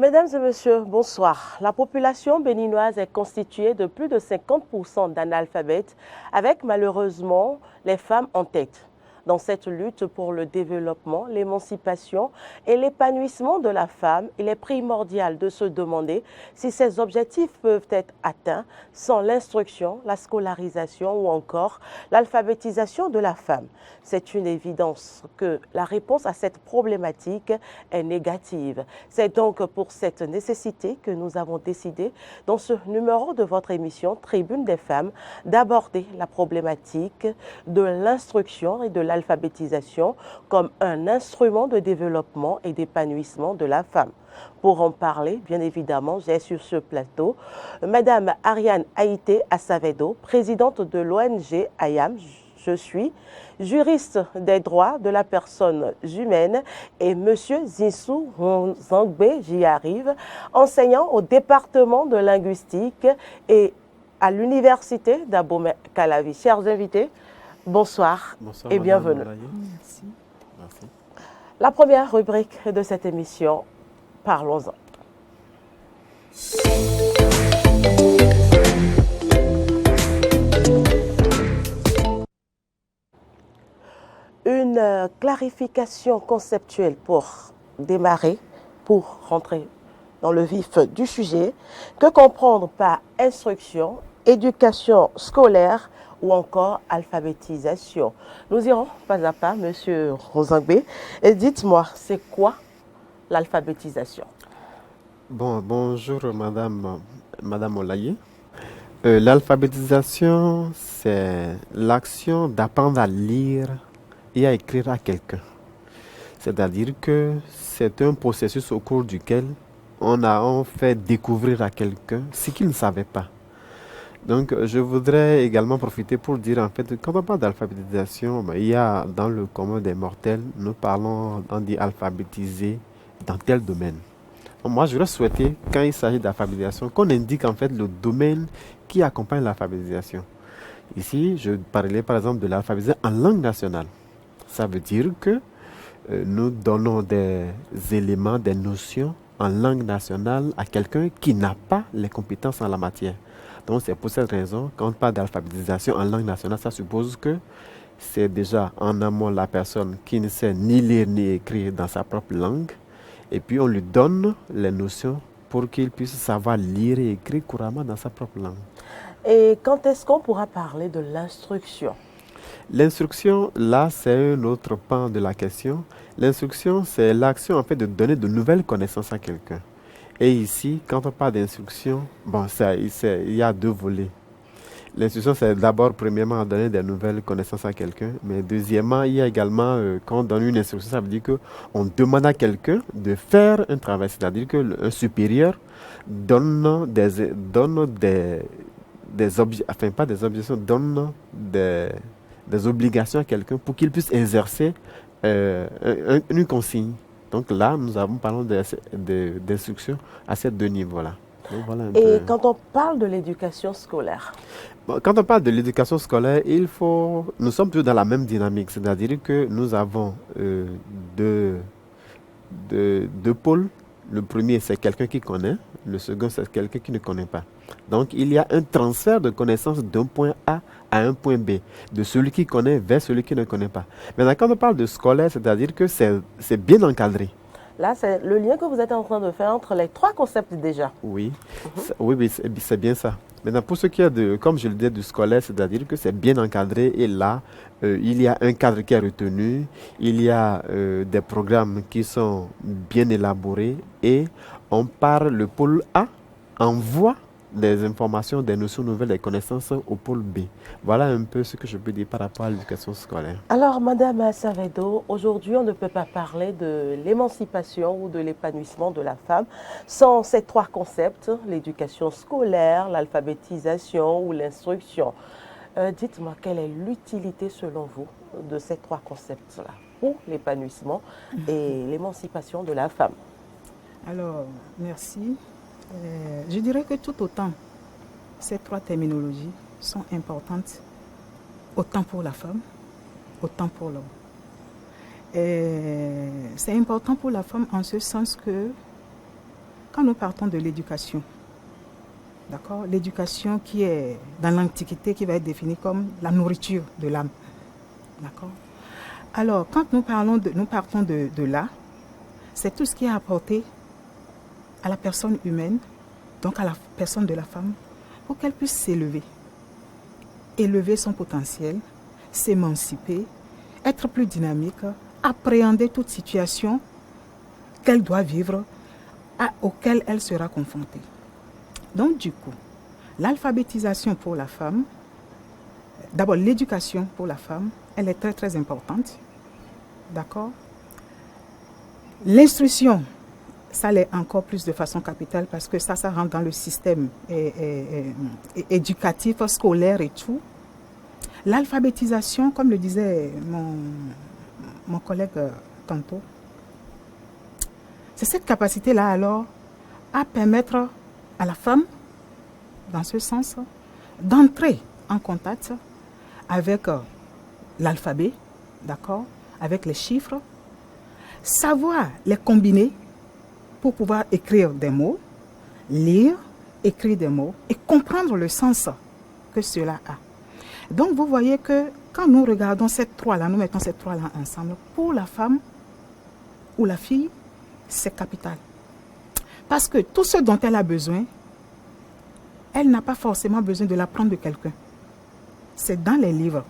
Mesdames et messieurs, bonsoir. La population béninoise est constituée de plus de 50% d'analphabètes, avec malheureusement les femmes en tête. Dans cette lutte pour le développement, l'émancipation et l'épanouissement de la femme, il est primordial de se demander si ces objectifs peuvent être atteints sans l'instruction, la scolarisation ou encore l'alphabétisation de la femme. C'est une évidence que la réponse à cette problématique est négative. C'est donc pour cette nécessité que nous avons décidé, dans ce numéro de votre émission Tribune des femmes, d'aborder la problématique de l'instruction et de l'alphabétisation comme un instrument de développement et d'épanouissement de la femme. Pour en parler, bien évidemment, j'ai sur ce plateau Madame Ariane Haïté Assavedo, présidente de l'ONG AYAM. Je suis juriste des droits de la personne humaine, et Monsieur Zinsou Zangbe, j'y arrive, enseignant au département de linguistique et à l'université d'Abomey-Calavi. Chers invités, bonsoir, et bienvenue. Merci. Merci. La première rubrique de cette émission, parlons-en. Une clarification conceptuelle pour démarrer, pour rentrer dans le vif du sujet. Que comprendre par instruction, éducation scolaire ou encore alphabétisation? Nous irons pas à pas, Monsieur Rosangbe. Et dites-moi, c'est quoi l'alphabétisation? Bonjour Madame Olaye. L'alphabétisation, c'est l'action d'apprendre à lire et à écrire à quelqu'un. C'est-à-dire que c'est un processus au cours duquel on fait découvrir à quelqu'un ce qu'il ne savait pas. Donc, je voudrais également profiter pour dire, en fait, quand on parle d'alphabétisation, il y a dans le commun des mortels, on dit alphabétiser dans tel domaine. Moi, j'aurais souhaité, quand il s'agit d'alphabétisation, qu'on indique en fait le domaine qui accompagne l'alphabétisation. Ici, je parlais par exemple de l'alphabétisation en langue nationale. Ça veut dire que nous donnons des éléments, des notions en langue nationale à quelqu'un qui n'a pas les compétences en la matière. Donc c'est pour cette raison, quand on parle d'alphabétisation en langue nationale, ça suppose que c'est déjà en amont la personne qui ne sait ni lire ni écrire dans sa propre langue, et puis on lui donne les notions pour qu'il puisse savoir lire et écrire couramment dans sa propre langue. Et quand est-ce qu'on pourra parler de l'instruction? L'instruction, là, c'est un autre pan de la question. L'instruction, c'est l'action en fait de donner de nouvelles connaissances à quelqu'un. Et ici, quand on parle d'instruction, il y a deux volets. L'instruction, c'est d'abord, premièrement, donner des nouvelles connaissances à quelqu'un. Mais deuxièmement, il y a également, quand on donne une instruction, ça veut dire qu'on demande à quelqu'un de faire un travail. C'est-à-dire qu'un supérieur donne des obligations à quelqu'un pour qu'il puisse exercer une consigne. Donc là, nous avons parlé d'instruction à ces deux niveaux-là. Donc, voilà Et quand on parle de l'éducation scolaire? Quand on parle de l'éducation scolaire, nous sommes toujours dans la même dynamique, c'est-à-dire que nous avons deux pôles. Le premier, c'est quelqu'un qui connaît. Le second, c'est quelqu'un qui ne connaît pas. Donc, il y a un transfert de connaissances d'un point A à un point B, de celui qui connaît vers celui qui ne connaît pas. Maintenant, quand on parle de scolaire, c'est-à-dire que c'est bien encadré. Là, c'est le lien que vous êtes en train de faire entre les trois concepts déjà. Oui, oui, c'est bien ça. Maintenant, pour ce qui est comme je le disais, du scolaire, c'est-à-dire que c'est bien encadré et là, il y a un cadre qui est retenu, il y a des programmes qui sont bien élaborés et le pôle A envoie des informations, des notions nouvelles, des connaissances au pôle B. Voilà un peu ce que je peux dire par rapport à l'éducation scolaire. Alors, Madame Assavedo, aujourd'hui, on ne peut pas parler de l'émancipation ou de l'épanouissement de la femme sans ces trois concepts, l'éducation scolaire, l'alphabétisation ou l'instruction. Dites-moi, quelle est l'utilité, selon vous, de ces trois concepts-là pour l'épanouissement et l'émancipation de la femme? Alors, merci. Je dirais que tout autant, ces trois terminologies sont importantes, autant pour la femme, autant pour l'homme. C'est important pour la femme en ce sens que quand nous partons de l'éducation, d'accord, l'éducation qui est dans l'Antiquité, qui va être définie comme la nourriture de l'âme, d'accord. Alors, quand nous partons de là, c'est tout ce qui est apporté à la personne humaine, donc à la personne de la femme, pour qu'elle puisse s'élever, élever son potentiel, s'émanciper, être plus dynamique, appréhender toute situation qu'elle doit vivre, auquel elle sera confrontée. Donc du coup, l'alphabétisation pour la femme, d'abord l'éducation pour la femme, elle est très très importante, d'accord. L'instruction, ça l'est encore plus de façon capitale parce que ça rentre dans le système éducatif, scolaire et tout. L'alphabétisation, comme le disait mon collègue tantôt, c'est cette capacité-là alors à permettre à la femme, dans ce sens, d'entrer en contact avec l'alphabet, d'accord, avec les chiffres, savoir les combiner pour pouvoir écrire des mots, lire, écrire des mots et comprendre le sens que cela a. Donc vous voyez que quand nous regardons ces trois-là, nous mettons ces trois-là ensemble, pour la femme ou la fille, c'est capital. Parce que tout ce dont elle a besoin, elle n'a pas forcément besoin de l'apprendre de quelqu'un. C'est dans les livres.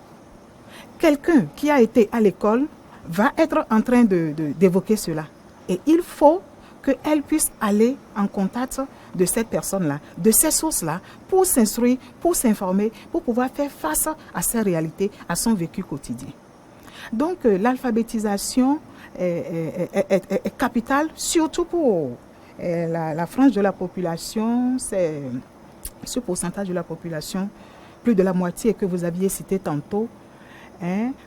Quelqu'un qui a été à l'école va être en train d'évoquer cela. Et il faut qu'elle puisse aller en contact de cette personne-là, de ces sources-là, pour s'instruire, pour s'informer, pour pouvoir faire face à ces réalités, à son vécu quotidien. Donc l'alphabétisation est capitale, surtout pour la frange de la population, c'est ce pourcentage de la population, plus de la moitié que vous aviez cité tantôt,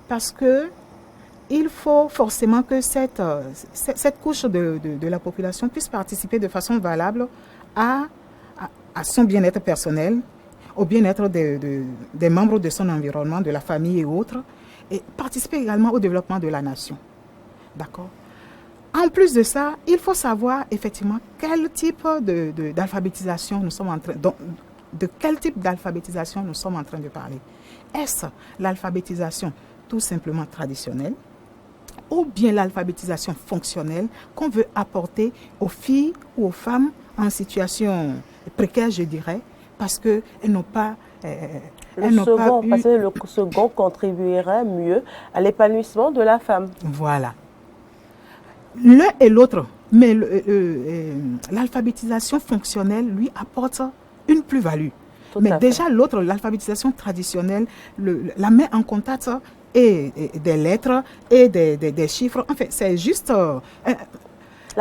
parce que il faut forcément que cette couche de la population puisse participer de façon valable à son bien-être personnel, au bien-être des membres de son environnement, de la famille et autres, et participer également au développement de la nation. D'accord? En plus de ça, il faut savoir effectivement quel type d'alphabétisation nous sommes en train de quel type d'alphabétisation nous sommes en train de parler. Est-ce l'alphabétisation tout simplement traditionnelle ou bien l'alphabétisation fonctionnelle qu'on veut apporter aux filles ou aux femmes en situation précaire, je dirais, parce qu'elles n'ont pas... Parce que le second contribuerait mieux à l'épanouissement de la femme. Voilà. L'un et l'autre, mais l'alphabétisation fonctionnelle lui apporte une plus-value. Mais déjà l'autre, l'alphabétisation traditionnelle, la met en contact et des lettres et des chiffres. En fait, c'est juste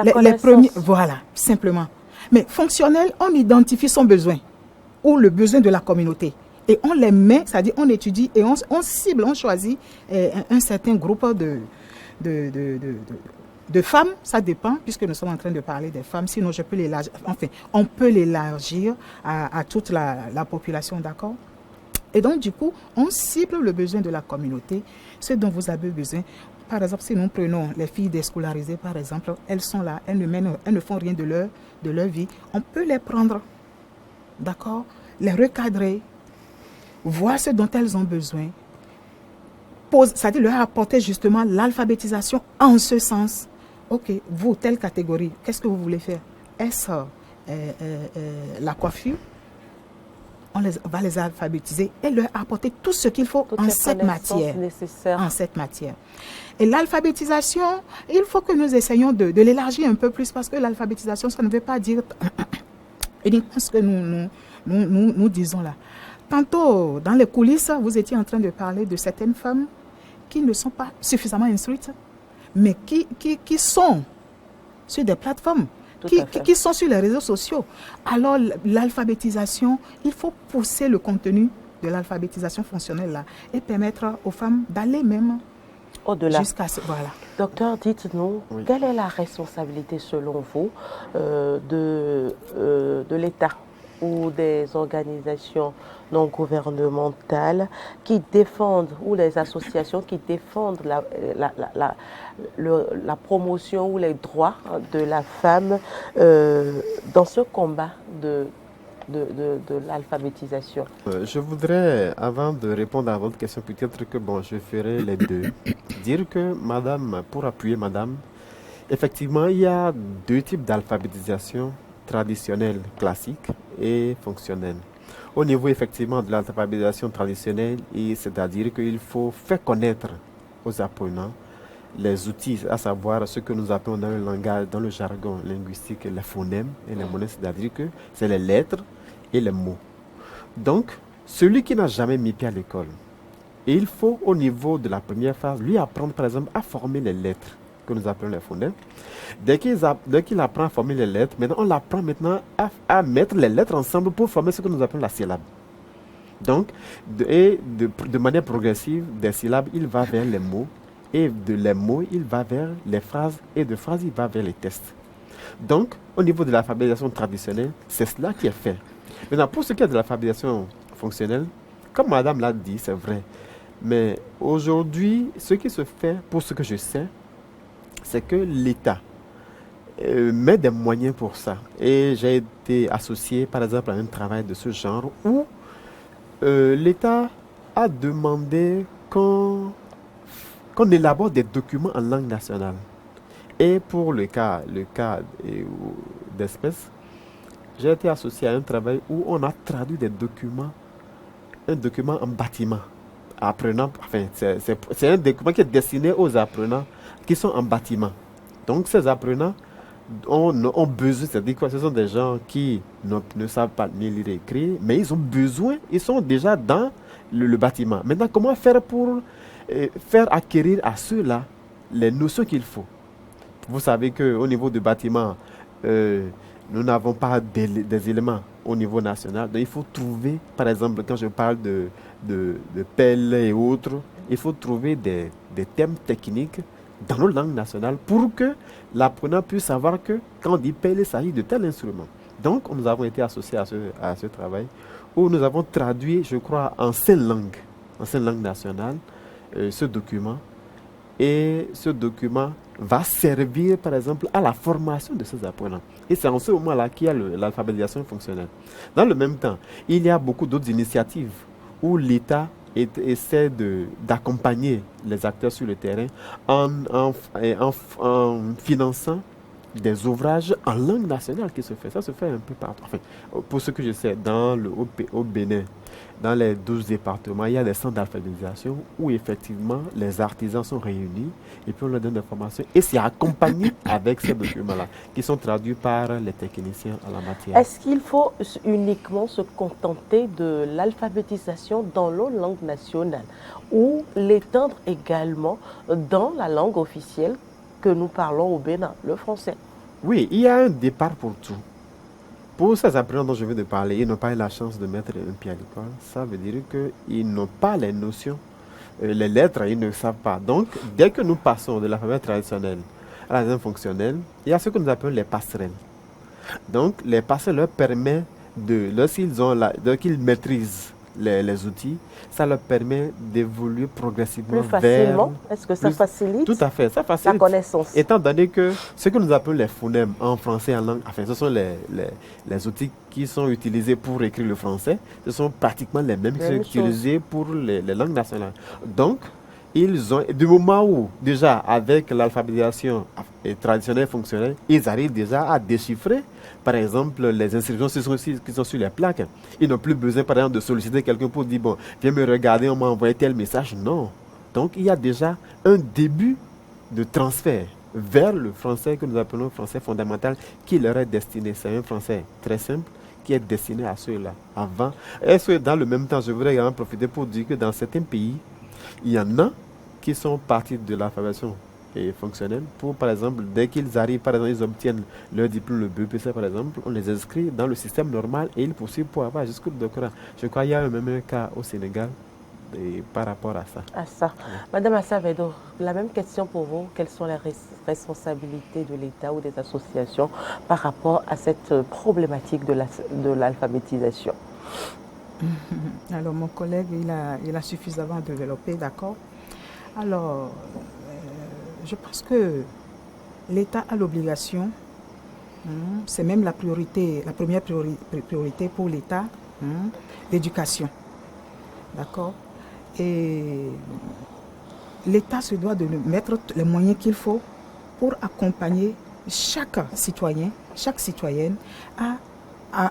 les premiers. Voilà, simplement. Mais fonctionnel, on identifie son besoin ou le besoin de la communauté. Et on les met, c'est-à-dire on étudie et on cible, on choisit un certain groupe de femmes, ça dépend, puisque nous sommes en train de parler des femmes, sinon je peux l'élargir, enfin, on peut l'élargir à toute la population, d'accord? Et donc, du coup, on cible le besoin de la communauté, ce dont vous avez besoin. Par exemple, si nous prenons les filles déscolarisées, par exemple, elles sont là, elles ne font rien de leur vie. On peut les prendre, d'accord? Les recadrer, voir ce dont elles ont besoin, c'est-à-dire leur apporter justement l'alphabétisation en ce sens. Ok, vous, telle catégorie, qu'est-ce que vous voulez faire? Est-ce la coiffure? On va les alphabétiser et leur apporter tout ce qu'il faut en cette matière. En cette matière. Et l'alphabétisation, il faut que nous essayions de l'élargir un peu plus parce que l'alphabétisation, ça ne veut pas dire uniquement ce que nous disons là. Tantôt, dans les coulisses, vous étiez en train de parler de certaines femmes qui ne sont pas suffisamment instruites, mais qui sont sur des plateformes, qui sont sur les réseaux sociaux. Alors, l'alphabétisation, il faut pousser le contenu de l'alphabétisation fonctionnelle là et permettre aux femmes d'aller même au-delà. Jusqu'à ce... Voilà. Docteur, dites-nous, quelle est la responsabilité selon vous de l'État ou des organisations non gouvernementales qui défendent, ou les associations qui défendent la promotion ou les droits de la femme dans ce combat de l'alphabétisation? Je voudrais, avant de répondre à votre question, peut-être que bon, je ferai les deux. Dire que, madame, pour appuyer madame, effectivement, il y a deux types d'alphabétisation traditionnelle, classique et fonctionnelle. Au niveau effectivement de l'alphabétisation traditionnelle, c'est-à-dire qu'il faut faire connaître aux apprenants les outils, à savoir ce que nous appelons dans le langage, dans le jargon linguistique, les phonèmes et les monnaies, c'est-à-dire que c'est les lettres et les mots. Donc, celui qui n'a jamais mis pied à l'école, il faut au niveau de la première phase lui apprendre par exemple à former les lettres que nous appelons les phonèmes. Dès qu'il apprend à former les lettres, maintenant on l'apprend maintenant à mettre les lettres ensemble pour former ce que nous appelons la syllabe. Donc, de manière progressive, des syllabes, il va vers les mots, et de les mots, il va vers les phrases, et de phrases, il va vers les textes. Donc, au niveau de l'alphabétisation traditionnelle, c'est cela qui est fait. Maintenant, pour ce qui est de l'alphabétisation fonctionnelle, comme madame l'a dit, c'est vrai. Mais aujourd'hui, ce qui se fait, pour ce que je sais, c'est que l'État met des moyens pour ça. Et j'ai été associé, par exemple, à un travail de ce genre où l'État a demandé qu'on élabore des documents en langue nationale. Et pour le cas d'espèce, j'ai été associé à un travail où on a traduit un document en bâtiment. Apprenant, enfin, c'est un document qui est destiné aux apprenants qui sont en bâtiment. Donc ces apprenants ont besoin, c'est-à-dire quoi, ce sont des gens qui ne savent pas ni lire et écrire, mais ils ont besoin, ils sont déjà dans le bâtiment. Maintenant, comment faire pour faire acquérir à ceux-là les notions qu'il faut? Vous savez qu'au niveau du bâtiment, nous n'avons pas des éléments au niveau national. Donc il faut trouver, par exemple, quand je parle de pelle et autres, il faut trouver des thèmes techniques dans nos langues nationales pour que l'apprenant puisse savoir que quand on dit pelle, il s'agit de tel instrument. Donc nous avons été associés à ce travail où nous avons traduit, je crois, en 5 langues nationales, ce document. Et ce document va servir, par exemple, à la formation de ces apprenants. Et c'est en ce moment-là qu'il y a l'alphabétisation fonctionnelle. Dans le même temps, il y a beaucoup d'autres initiatives où l'État essaie d'accompagner les acteurs sur le terrain en finançant des ouvrages en langue nationale qui se fait. Ça se fait un peu partout. Enfin, pour ce que je sais, au Bénin, dans les 12 départements, il y a des centres d'alphabétisation où effectivement les artisans sont réunis et puis on leur donne des formations. Et c'est accompagné avec ces documents-là qui sont traduits par les techniciens en la matière. Est-ce qu'il faut uniquement se contenter de l'alphabétisation dans nos langues nationales ou l'étendre également dans la langue officielle que nous parlons au Bénin, le français? Oui, il y a un départ pour tout. Pour ces apprenants dont je viens de parler, ils n'ont pas eu la chance de mettre un pied à l'école. Ça veut dire qu'ils n'ont pas les notions. Les lettres, ils ne savent pas. Donc, dès que nous passons de l'alphabet traditionnel à l'alphabet fonctionnel, il y a ce que nous appelons les passerelles. Donc, les passerelles leur permettent lorsqu'ils maîtrisent les outils, ça leur permet d'évoluer progressivement plus facilement. Est-ce que ça facilite? Tout à fait, ça facilite la connaissance. Étant donné que ce que nous appelons les phonèmes en français, en langue, enfin, ce sont les outils qui sont utilisés pour écrire le français, ce sont pratiquement les mêmes qui sont utilisés pour les langues nationales. Donc, ils ont, du moment où, déjà, avec l'alphabétisation traditionnelle fonctionnelle, ils arrivent déjà à déchiffrer, par exemple, les inscriptions qui sont sur les plaques. Ils n'ont plus besoin, par exemple, de solliciter quelqu'un pour dire, bon, viens me regarder, on m'a envoyé tel message. Non. Donc, il y a déjà un début de transfert vers le français que nous appelons français fondamental qui leur est destiné. C'est un français très simple qui est destiné à ceux-là. Avant, est-ce que dans le même temps, je voudrais également profiter pour dire que dans certains pays, il y en a qui sont partis de l'alphabétisation fonctionnelle pour, par exemple, dès qu'ils arrivent, par exemple, ils obtiennent leur diplôme, le BEPC, par exemple, on les inscrit dans le système normal et ils poursuivent pour avoir jusqu'au doctorat. Je crois qu'il y a même un cas au Sénégal par rapport à ça. À ça. Madame Assavedo, la même question pour vous. Quelles sont les responsabilités de l'État ou des associations par rapport à cette problématique de l'alphabétisation? Alors, mon collègue, il a suffisamment développé, d'accord. Alors, je pense que l'État a l'obligation, c'est même la première priorité pour l'État, l'éducation, d'accord. Et l'État se doit de mettre les moyens qu'il faut pour accompagner chaque citoyen, chaque citoyenne à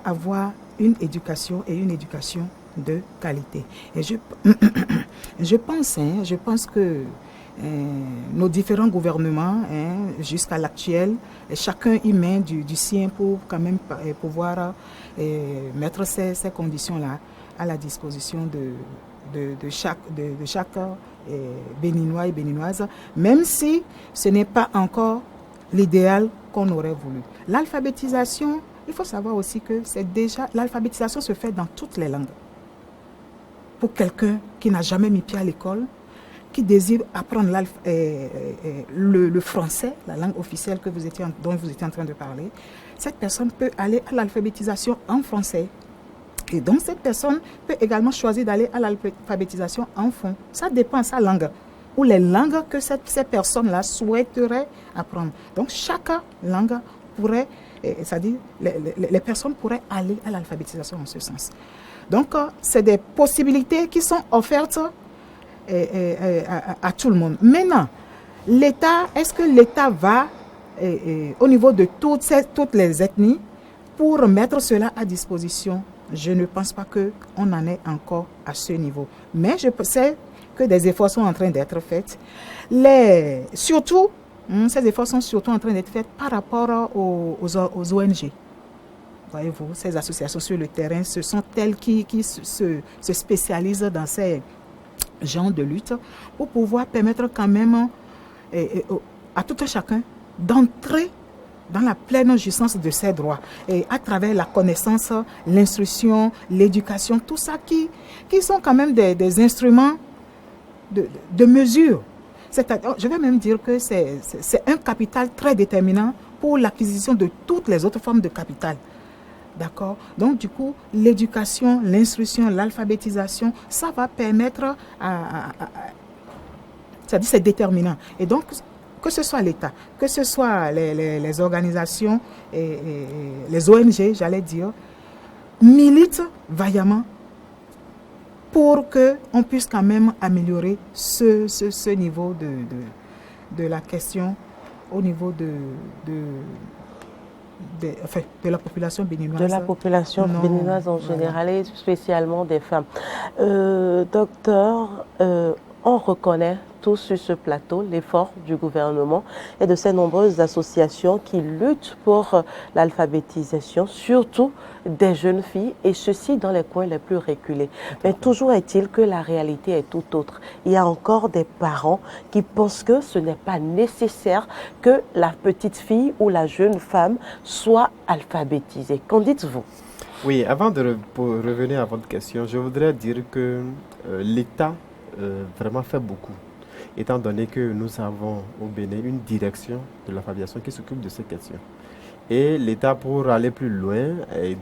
avoir une éducation et une éducation de qualité. Et je pense que nos différents gouvernements, jusqu'à l'actuel, chacun y met du sien pour quand même pouvoir mettre ces conditions-là à la disposition de chaque Béninois et Béninoise, même si ce n'est pas encore l'idéal qu'on aurait voulu. L'alphabétisation, il faut savoir aussi que l'alphabétisation se fait dans toutes les langues. Pour quelqu'un qui n'a jamais mis pied à l'école, qui désire apprendre le français, la langue officielle dont vous étiez en train de parler, cette personne peut aller à l'alphabétisation en français. Et donc, cette personne peut également choisir d'aller à l'alphabétisation en fond. Ça dépend de sa langue ou les langues que ces personnes-là souhaiteraient apprendre. Donc, chaque langue pourrait, c'est-à-dire les personnes pourraient aller à l'alphabétisation en ce sens. Donc, c'est des possibilités qui sont offertes à tout le monde. Maintenant, l'État, est-ce que l'État va, au niveau de toutes les ethnies, pour mettre cela à disposition? Je ne pense pas qu'on en est encore à ce niveau. Mais je sais que des efforts sont en train d'être faits. Ces efforts sont surtout en train d'être faits par rapport aux ONG. Voyez-vous, ces associations sur le terrain, ce sont elles qui se spécialisent dans ces genres de lutte pour pouvoir permettre quand même à tout un chacun d'entrer dans la pleine jouissance de ses droits et à travers la connaissance, l'instruction, l'éducation, tout ça qui sont quand même des instruments de mesure. Je vais même dire que c'est un capital très déterminant pour l'acquisition de toutes les autres formes de capital. D'accord? Donc, du coup, l'éducation, l'instruction, l'alphabétisation, ça va permettre c'est-à-dire c'est déterminant. Et donc, que ce soit l'État, que ce soit les organisations, et les ONG, j'allais dire, militent vaillamment pour qu'on puisse quand même améliorer ce niveau de la question au niveau de la population béninoise. De la population béninoise en général et spécialement des femmes. Docteur, on reconnaît tous sur ce plateau l'effort du gouvernement et de ces nombreuses associations qui luttent pour l'alphabétisation, surtout des jeunes filles, et ceci dans les coins les plus reculés. Mais toujours est-il que la réalité est tout autre. Il y a encore des parents qui pensent que ce n'est pas nécessaire que la petite fille ou la jeune femme soit alphabétisée. Qu'en dites-vous? Oui, avant de revenir à votre question, je voudrais dire que l'État vraiment fait beaucoup, étant donné que nous avons au Bénin une direction de l'alphabétisation qui s'occupe de ces questions. Et l'État, pour aller plus loin,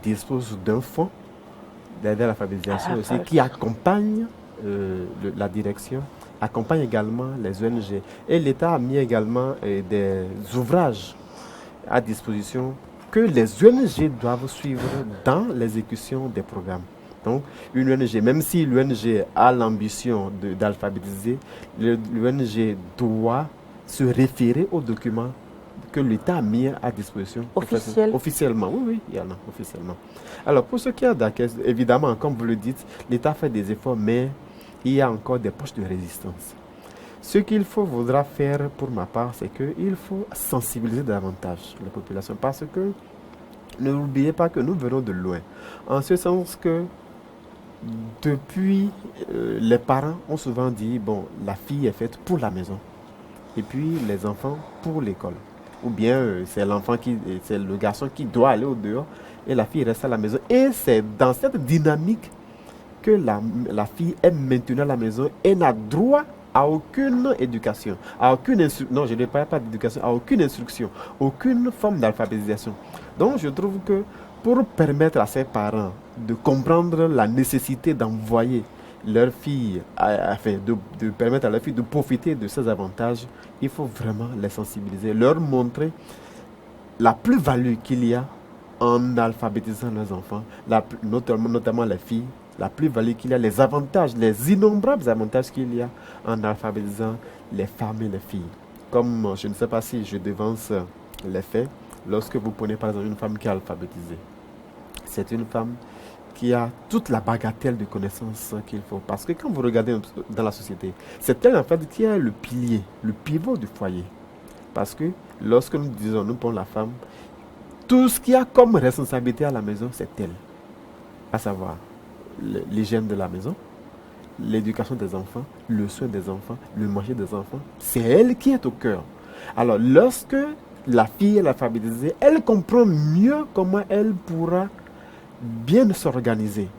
dispose d'un fonds d'aide à l'alphabétisation aussi qui accompagne la direction, accompagne également les ONG. Et l'État a mis également des ouvrages à disposition que les ONG doivent suivre dans l'exécution des programmes. Donc, une ONG, même si l'ONG a l'ambition d'alphabétiser, l'ONG doit se référer aux documents que l'État a mis à disposition. Officiellement, oui, il y en a, officiellement. Alors, pour ce qui est d'accueil, évidemment, comme vous le dites, l'État fait des efforts, mais il y a encore des poches de résistance. Ce qu'il faudra faire, pour ma part, c'est qu'il faut sensibiliser davantage la population, parce que n'oubliez pas que nous venons de loin, en ce sens que depuis, les parents ont souvent dit, bon, la fille est faite pour la maison, et puis les enfants pour l'école. Ou bien c'est le garçon qui doit aller au dehors, et la fille reste à la maison. Et c'est dans cette dynamique que la fille est maintenue à la maison et n'a droit à aucune éducation, à aucune instruction, non je ne parle pas d'éducation, à aucune instruction, aucune forme d'alphabétisation. Donc je trouve que pour permettre à ses parents de comprendre la nécessité d'envoyer leur fille, afin de permettre à leur fille de profiter de ces avantages, il faut vraiment les sensibiliser, leur montrer la plus-value qu'il y a en alphabétisant leurs enfants, notamment les filles, la plus-value qu'il y a, les avantages, les innombrables avantages qu'il y a en alphabétisant les femmes et les filles. Comme, je ne sais pas si je devance les faits, lorsque vous prenez par exemple une femme qui est alphabétisée, c'est une femme qui a toute la bagatelle de connaissances qu'il faut. Parce que quand vous regardez dans la société, c'est elle en fait qui est le pilier, le pivot du foyer. Parce que lorsque nous disons, nous prenons la femme, tout ce qu'il y a comme responsabilité à la maison, c'est elle. À savoir l'hygiène de la maison, l'éducation des enfants, le soin des enfants, le manger des enfants. C'est elle qui est au cœur. Alors, lorsque la fille est alphabétisée, elle comprend mieux comment elle pourra bien s'organiser.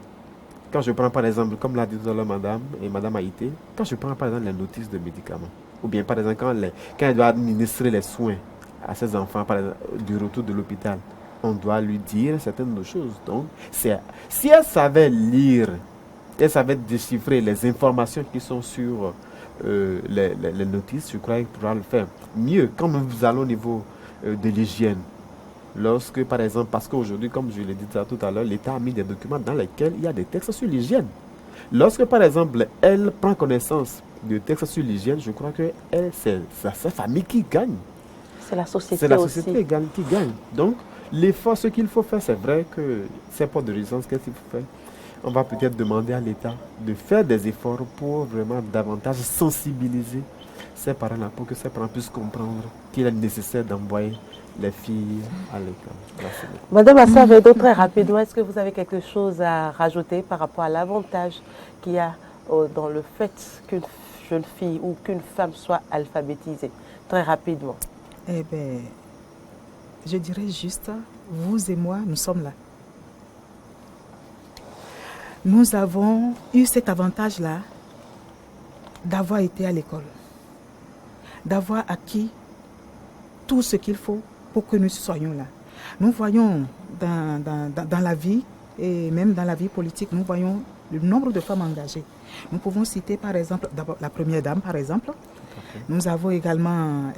Quand je prends par exemple, comme l'a dit tout à l'heure Madame Haïté, quand je prends par exemple les notices de médicaments, ou bien par exemple quand elle doit administrer les soins à ses enfants par exemple, du retour de l'hôpital, on doit lui dire certaines choses. Donc, si elle savait lire, elle savait déchiffrer les informations qui sont sur les notices, je crois qu'elle pourra le faire mieux. Quand nous allons au niveau de l'hygiène, lorsque, par exemple, parce qu'aujourd'hui, comme je l'ai dit tout à l'heure, l'État a mis des documents dans lesquels il y a des textes sur l'hygiène. Lorsque, par exemple, elle prend connaissance de textes sur l'hygiène, je crois que c'est sa famille qui gagne. C'est la société aussi. C'est la société qui gagne. Donc, l'effort, ce qu'il faut faire, c'est vrai que c'est pas de résistance, qu'est-ce qu'il faut faire? On va peut-être demander à l'État de faire des efforts pour vraiment davantage sensibiliser ces parents-là, pour que ces parents puissent comprendre qu'il est nécessaire d'envoyer les filles à l'école. Merci. Madame Assavedo, très rapidement, est-ce que vous avez quelque chose à rajouter par rapport à l'avantage qu'il y a dans le fait qu'une jeune fille ou qu'une femme soit alphabétisée? Très rapidement. Eh bien, je dirais juste, vous et moi, nous sommes là. Nous avons eu cet avantage-là d'avoir été à l'école, d'avoir acquis tout ce qu'il faut pour que nous soyons là. Nous voyons dans la vie, et même dans la vie politique, nous voyons le nombre de femmes engagées. Nous pouvons citer par exemple, d'abord la première dame par exemple. Nous avons également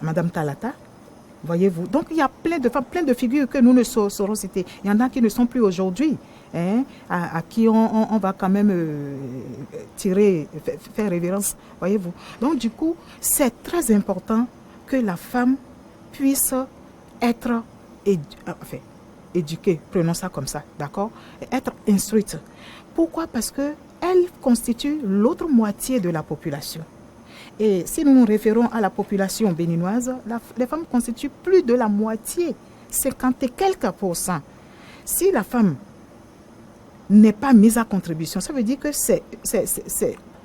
Madame Talata. Voyez-vous. Donc il y a plein de femmes, plein de figures que nous ne saurons citer. Il y en a qui ne sont plus aujourd'hui, hein, à qui on va quand même faire révérence. Voyez-vous. Donc du coup, c'est très important que la femme puisse être éduquée, prenons ça comme ça, d'accord, être instruite. Pourquoi? Parce qu'elle constitue l'autre moitié de la population. Et si nous nous référons à la population béninoise, les femmes constituent plus de la moitié, 50 et quelques %. Si la femme n'est pas mise à contribution, ça veut dire que c'est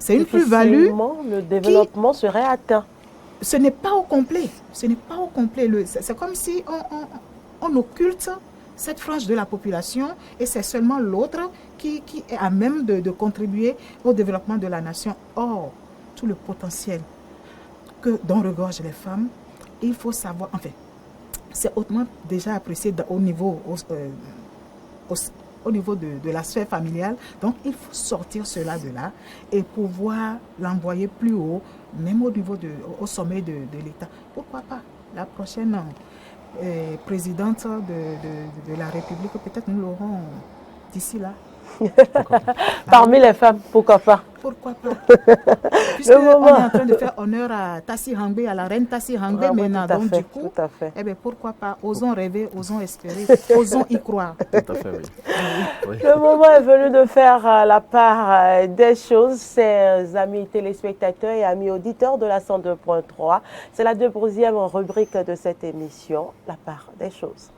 une plus-value. Le développement serait atteint. Ce n'est pas au complet. Ce n'est pas au complet. C'est comme si on occulte cette frange de la population et c'est seulement l'autre qui est à même de contribuer au développement de la nation. Or, tout le potentiel dont regorgent les femmes, il faut savoir, enfin, c'est hautement déjà apprécié au niveau de la sphère familiale. Donc, il faut sortir cela de là et pouvoir l'envoyer plus haut, même au sommet de l'État. Pourquoi pas? La prochaine présidente de la République, peut-être nous l'aurons d'ici là. Parmi les femmes, pourquoi pas? Pourquoi pas? Puisqu'on est en train de faire honneur à Tassi Hangbe, à la reine Tassi Hangbe maintenant. Donc du coup, eh bien, pourquoi pas? Osons rêver, osons espérer, osons y croire. Tout à fait, oui. Oui. Le moment est venu de faire la part des choses, chers amis téléspectateurs et amis auditeurs de la 102.3. C'est la deuxième rubrique de cette émission, la part des choses.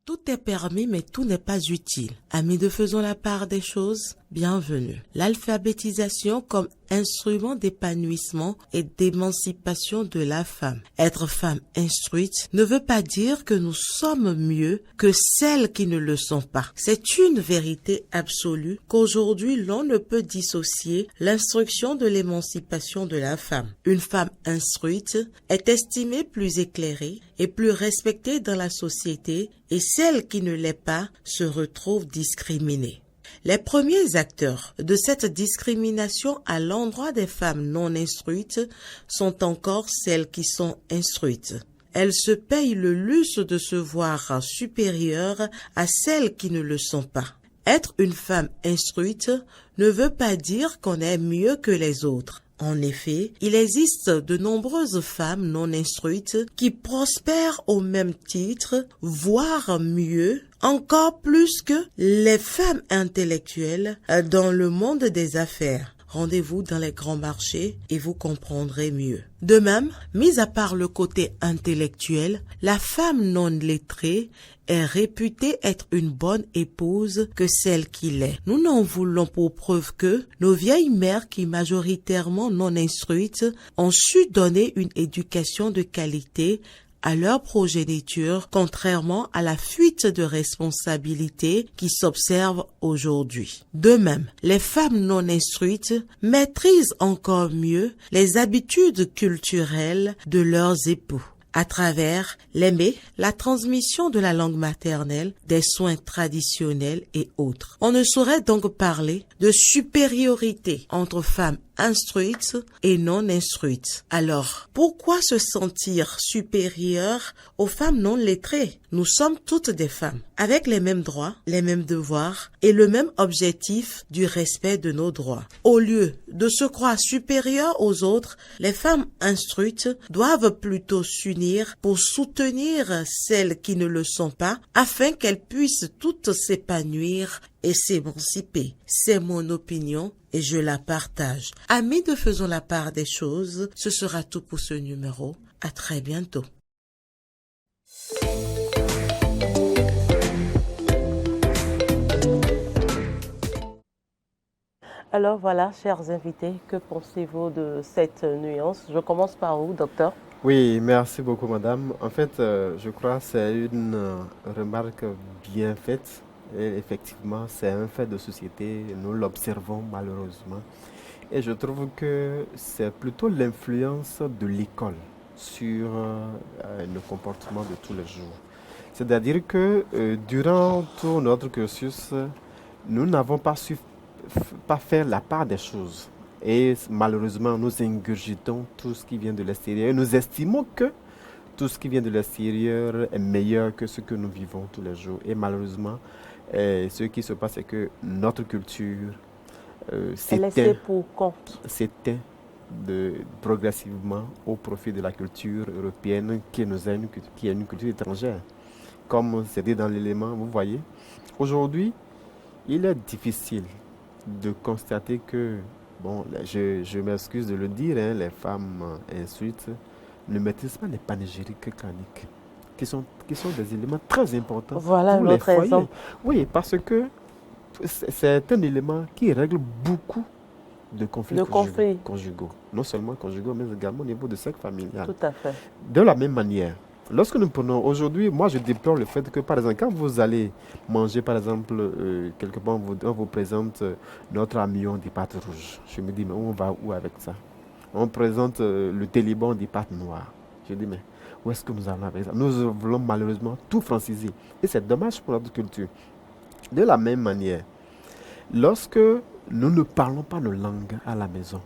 Tout est permis, mais tout n'est pas utile. Amis de Faisons la part des choses, bienvenue. L'alphabétisation comme instrument d'épanouissement et d'émancipation de la femme. Être femme instruite ne veut pas dire que nous sommes mieux que celles qui ne le sont pas. C'est une vérité absolue qu'aujourd'hui l'on ne peut dissocier l'instruction de l'émancipation de la femme. Une femme instruite est estimée plus éclairée et plus respectée dans la société et celle qui ne l'est pas se retrouve discriminée. Les premiers acteurs de cette discrimination à l'endroit des femmes non instruites sont encore celles qui sont instruites. Elles se payent le luxe de se voir supérieures à celles qui ne le sont pas. Être une femme instruite ne veut pas dire qu'on est mieux que les autres. En effet, il existe de nombreuses femmes non instruites qui prospèrent au même titre, voire mieux, encore plus que les femmes intellectuelles dans le monde des affaires. Rendez-vous dans les grands marchés et vous comprendrez mieux. De même, mis à part le côté intellectuel, la femme non lettrée est réputée être une bonne épouse que celle qu'il est. Nous n'en voulons pour preuve que nos vieilles mères qui majoritairement non instruites ont su donner une éducation de qualité à leur progéniture, contrairement à la fuite de responsabilité qui s'observe aujourd'hui. De même, les femmes non instruites maîtrisent encore mieux les habitudes culturelles de leurs époux, à travers l'aimer, la transmission de la langue maternelle, des soins traditionnels et autres. On ne saurait donc parler de supériorité entre femmes instruites et non instruites. Alors, pourquoi se sentir supérieure aux femmes non lettrées? Nous sommes toutes des femmes, avec les mêmes droits, les mêmes devoirs et le même objectif du respect de nos droits. Au lieu de se croire supérieures aux autres, les femmes instruites doivent plutôt s'unir pour soutenir celles qui ne le sont pas, afin qu'elles puissent toutes s'épanouir et s'émanciper. C'est mon opinion et je la partage. Amis de Faisons la part des choses, ce sera tout pour ce numéro. À très bientôt. Alors voilà, chers invités, que pensez-vous de cette nuance? Je commence par vous, docteur. Oui, merci beaucoup, madame. En fait, je crois que c'est une remarque bien faite. Et effectivement, c'est un fait de société, nous l'observons malheureusement. Et je trouve que c'est plutôt l'influence de l'école sur le comportement de tous les jours. C'est-à-dire que durant tout notre cursus, nous n'avons pas su pas faire la part des choses. Et malheureusement, nous ingurgitons tout ce qui vient de l'extérieur. Nous estimons que tout ce qui vient de l'extérieur est meilleur que ce que nous vivons tous les jours. Et malheureusement, ce qui se passe, c'est que notre culture s'éteint progressivement au profit de la culture européenne qui est une culture étrangère. Comme c'était dans l'élément, vous voyez. Aujourd'hui, il est difficile de constater que, bon, je m'excuse de le dire, hein, les femmes instruites ne maîtrisent pas les panégyriques claniques, qui sont des éléments très importants pour les foyers. Raison. Oui, parce que c'est un élément qui règle beaucoup de conflits conjugaux. Non seulement conjugaux, mais également au niveau de cercle familial. Tout à fait. De la même manière, lorsque nous prenons aujourd'hui, moi je déplore le fait que, par exemple, quand vous allez manger, par exemple, quelque part, on vous présente notre amion des pâtes rouges. Je me dis, mais on va où avec ça? On présente le télébon des pâtes noires. Je dis, mais où est-ce que nous allons avec ça? Nous voulons malheureusement tout franciser. Et c'est dommage pour notre culture. De la même manière, lorsque nous ne parlons pas nos langues à la maison,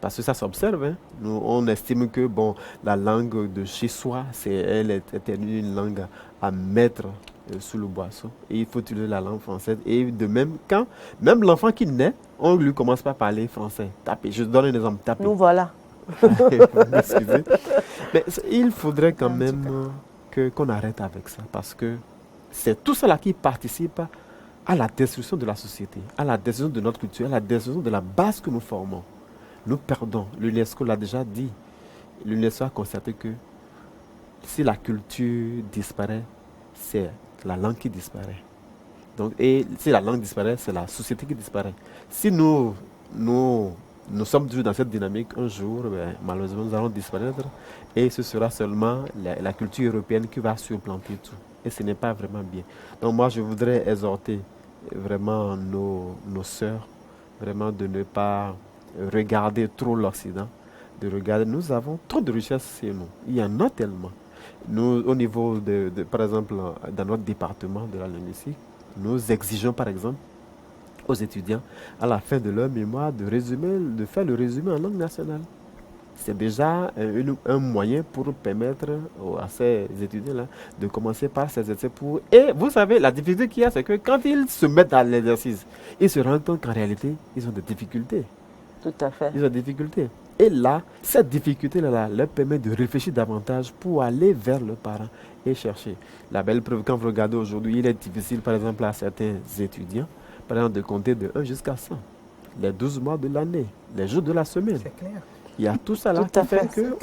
parce que ça s'observe, hein. On estime que bon, la langue de chez soi, elle est une langue à mettre sous le boisseau. Et il faut utiliser la langue française. Et de même, quand même l'enfant qui naît, on ne lui commence pas à parler français. Taper. Je donne un exemple. Taper. Nous voilà. Excusez. Mais il faudrait quand même qu'on arrête avec ça. Parce que c'est tout cela qui participe à la destruction de la société, à la destruction de notre culture, à la destruction de la base que nous formons. Nous perdons. L'UNESCO l'a déjà dit. L'UNESCO a constaté que si la culture disparaît, c'est la langue qui disparaît. Donc, et si la langue disparaît, c'est la société qui disparaît. Si nous sommes toujours dans cette dynamique, un jour, malheureusement, nous allons disparaître et ce sera seulement la culture européenne qui va supplanter tout. Et ce n'est pas vraiment bien. Donc moi, je voudrais exhorter vraiment nos sœurs, vraiment de ne pas regarder trop l'Occident, de regarder, nous avons trop de richesses chez nous. Il y en a tellement. Nous, au niveau par exemple, dans notre département de la linguistique, nous exigeons par exemple aux étudiants à la fin de leur mémoire de faire le résumé en langue nationale. C'est déjà un moyen pour permettre à ces étudiants-là de commencer par ces essais pour... Et vous savez, la difficulté qu'il y a, c'est que quand ils se mettent dans l'exercice, ils se rendent compte qu'en réalité, ils ont des difficultés. Tout à fait. Ils ont des difficultés. Et là, cette difficulté-là leur permet de réfléchir davantage pour aller vers leurs parents et chercher. La belle preuve, quand vous regardez aujourd'hui, il est difficile, par exemple, à certains étudiants, par exemple, de compter de 1 jusqu'à 100. Les 12 mois de l'année, les jours de la semaine. C'est clair. Il y a tout ça là qui fait que,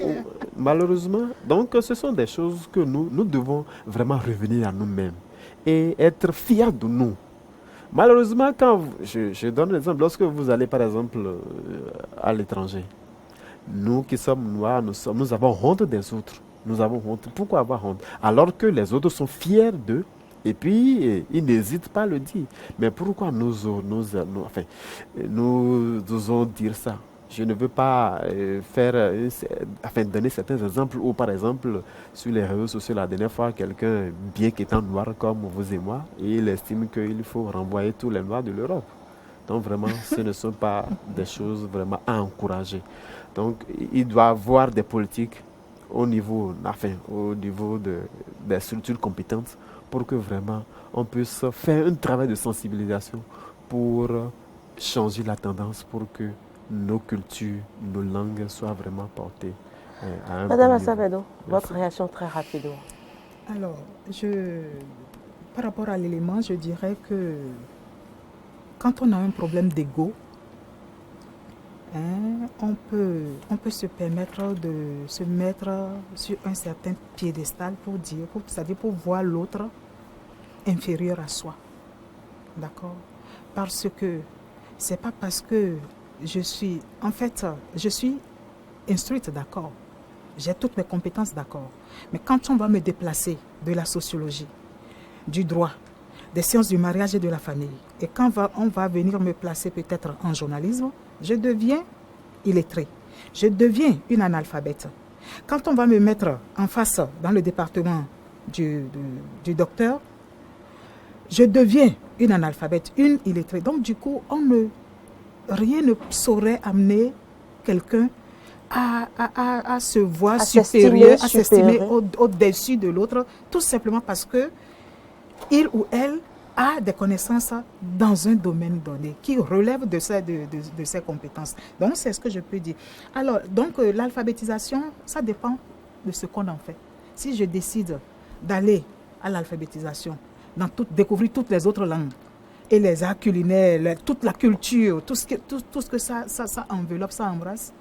malheureusement, donc ce sont des choses que nous devons vraiment revenir à nous-mêmes et être fiers de nous. Malheureusement, quand je donne l'exemple, lorsque vous allez par exemple à l'étranger, nous qui sommes noirs, nous avons honte des autres. Nous avons honte. Pourquoi avoir honte? Alors que les autres sont fiers d'eux et puis ils n'hésitent pas à le dire. Mais pourquoi nous osons dire ça? Je ne veux pas donner certains exemples où, par exemple, sur les réseaux sociaux, la dernière fois, quelqu'un, bien qu'étant noir comme vous et moi, il estime qu'il faut renvoyer tous les noirs de l'Europe. Donc, vraiment, ce ne sont pas des choses vraiment à encourager. Donc, il doit y avoir des politiques au niveau des structures compétentes pour que vraiment on puisse faire un travail de sensibilisation pour changer la tendance, pour que nos cultures, nos langues soient vraiment portées à un Madame bon Assavedo, niveau. votre réaction très rapidement. Alors, par rapport à l'élément, je dirais que quand on a un problème d'ego, on peut se permettre de se mettre sur un certain piédestal c'est-à-dire pour voir l'autre inférieur à soi. D'accord? Parce que c'est pas parce que je suis instruite, d'accord. J'ai toutes mes compétences, d'accord. Mais quand on va me déplacer de la sociologie, du droit, des sciences du mariage et de la famille, et quand on va venir me placer peut-être en journalisme, je deviens illettrée. Je deviens une analphabète. Quand on va me mettre en face dans le département du docteur, je deviens une analphabète, une illettrée. Donc du coup, rien ne saurait amener quelqu'un à se voir supérieur, à s'estimer au-dessus de l'autre, tout simplement parce que il ou elle a des connaissances dans un domaine donné qui relève de ses compétences. Donc, c'est ce que je peux dire. Alors, donc, l'alphabétisation, ça dépend de ce qu'on en fait. Si je décide d'aller à l'alphabétisation, découvrir toutes les autres langues, et les arts culinaires, toute la culture, tout ce que ça enveloppe, ça embrasse.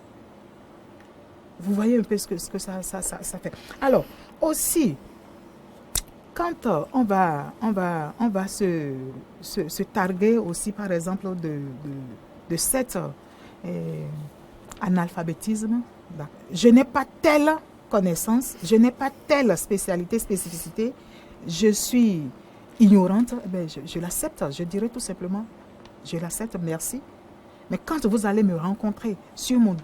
Vous voyez un peu ce que ça fait. Alors, aussi, quand on va se targuer aussi, par exemple, de cet analphabétisme, je n'ai pas telle connaissance, je n'ai pas telle spécificité, je suis ignorante, je l'accepte, je dirais tout simplement, je l'accepte, merci. Mais quand vous allez me rencontrer sur mon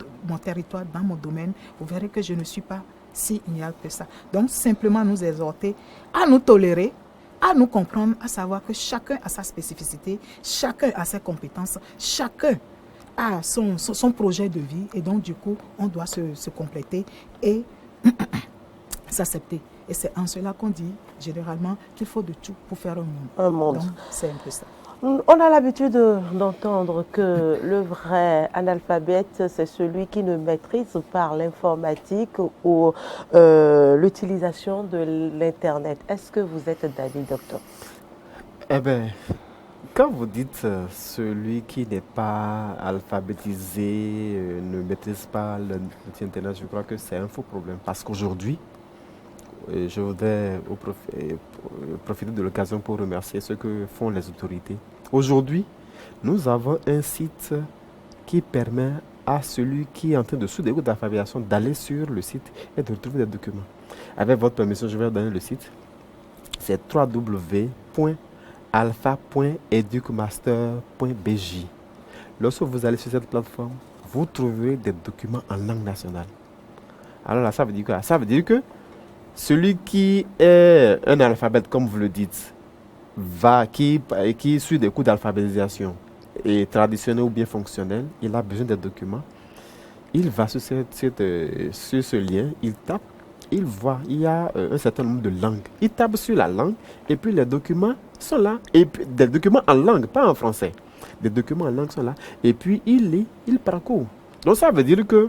territoire, dans mon domaine, vous verrez que je ne suis pas si ignorante que ça. Donc, simplement nous exhorter à nous tolérer, à nous comprendre, à savoir que chacun a sa spécificité, chacun a ses compétences, chacun a son projet de vie. Et donc, du coup, on doit se compléter et s'accepter. Et c'est en cela qu'on dit généralement qu'il faut de tout pour faire un monde. Un monde. Donc, c'est un peu ça. On a l'habitude d'entendre que le vrai analphabète, c'est celui qui ne maîtrise pas l'informatique ou l'utilisation de l'Internet. Est-ce que vous êtes d'avis, docteur? Eh bien, quand vous dites celui qui n'est pas alphabétisé, ne maîtrise pas l'Internet, je crois que c'est un faux problème. Parce qu'aujourd'hui, je voudrais profiter de l'occasion pour remercier ce que font les autorités. Aujourd'hui, nous avons un site qui permet à celui qui est en train de suivre des cours d'alphabétisation d'aller sur le site et de retrouver des documents. Avec votre permission, je vais vous donner le site. C'est www.alpha.educmaster.bj. Lorsque vous allez sur cette plateforme, vous trouverez des documents en langue nationale. Alors là, ça veut dire quoi? Ça veut dire que celui qui est un alphabète, comme vous le dites, qui suit des cours d'alphabétisation, et traditionnel ou bien fonctionnel, il a besoin des documents. Il va sur ce lien, il tape, il voit, il y a un certain nombre de langues. Il tape sur la langue et puis les documents sont là. Et puis, des documents en langue, pas en français. Des documents en langue sont là. Et puis il lit, il parcourt. Donc ça veut dire que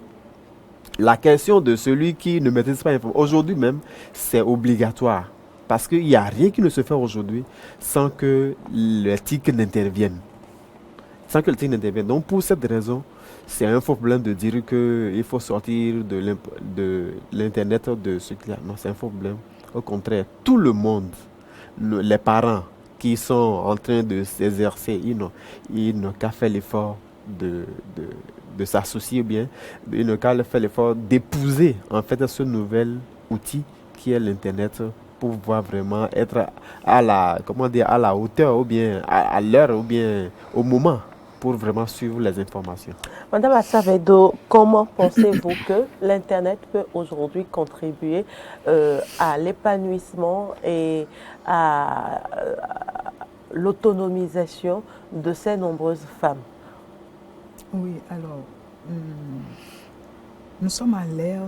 la question de celui qui ne maîtrise pas l'information, aujourd'hui même, c'est obligatoire. Parce qu'il n'y a rien qui ne se fait aujourd'hui sans que le TIC n'intervienne. Donc pour cette raison, c'est un faux problème de dire qu'il faut sortir de l'Internet de ce qu'il y a. Non, c'est un faux problème. Au contraire, tout le monde, les parents qui sont en train de s'exercer, ils n'ont qu'à faire l'effort de s'associer bien, ils n'ont qu'à faire l'effort d'épouser en fait ce nouvel outil qui est l'Internet pour pouvoir vraiment être à la hauteur ou bien à l'heure ou bien au moment pour vraiment suivre les informations. Madame Assavedo, comment pensez-vous que l'Internet peut aujourd'hui contribuer à l'épanouissement et à l'autonomisation de ces nombreuses femmes? Oui, alors, nous sommes à l'ère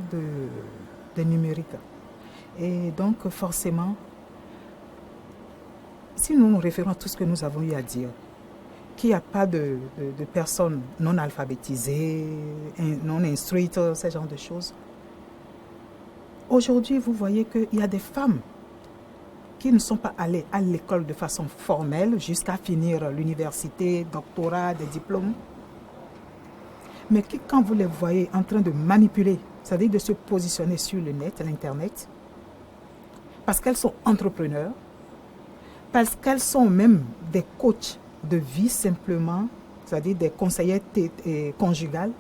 de numérique. Et donc, forcément, si nous nous référons à tout ce que nous avons eu à dire, qu'il n'y a pas de personnes non alphabétisées, non instruites, ce genre de choses. Aujourd'hui, vous voyez qu'il y a des femmes qui ne sont pas allées à l'école de façon formelle jusqu'à finir l'université, doctorat, des diplômes, mais qui, quand vous les voyez en train de manipuler, c'est-à-dire de se positionner sur le net, l'Internet, parce qu'elles sont entrepreneurs, parce qu'elles sont même des coachs de vie simplement, c'est-à-dire des conseillères conjugales,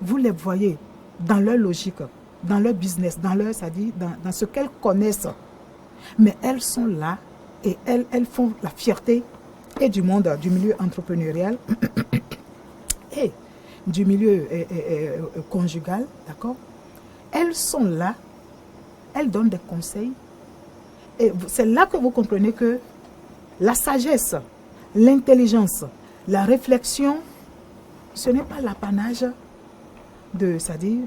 vous les voyez dans leur logique, dans leur business, c'est-à-dire dans ce qu'elles connaissent. Mais elles sont là et elles font la fierté et du monde, du milieu entrepreneurial et du milieu conjugal, d'accord? Elles sont là, elles donnent des conseils. Et c'est là que vous comprenez que la sagesse, l'intelligence, la réflexion, ce n'est pas l'apanage c'est-à-dire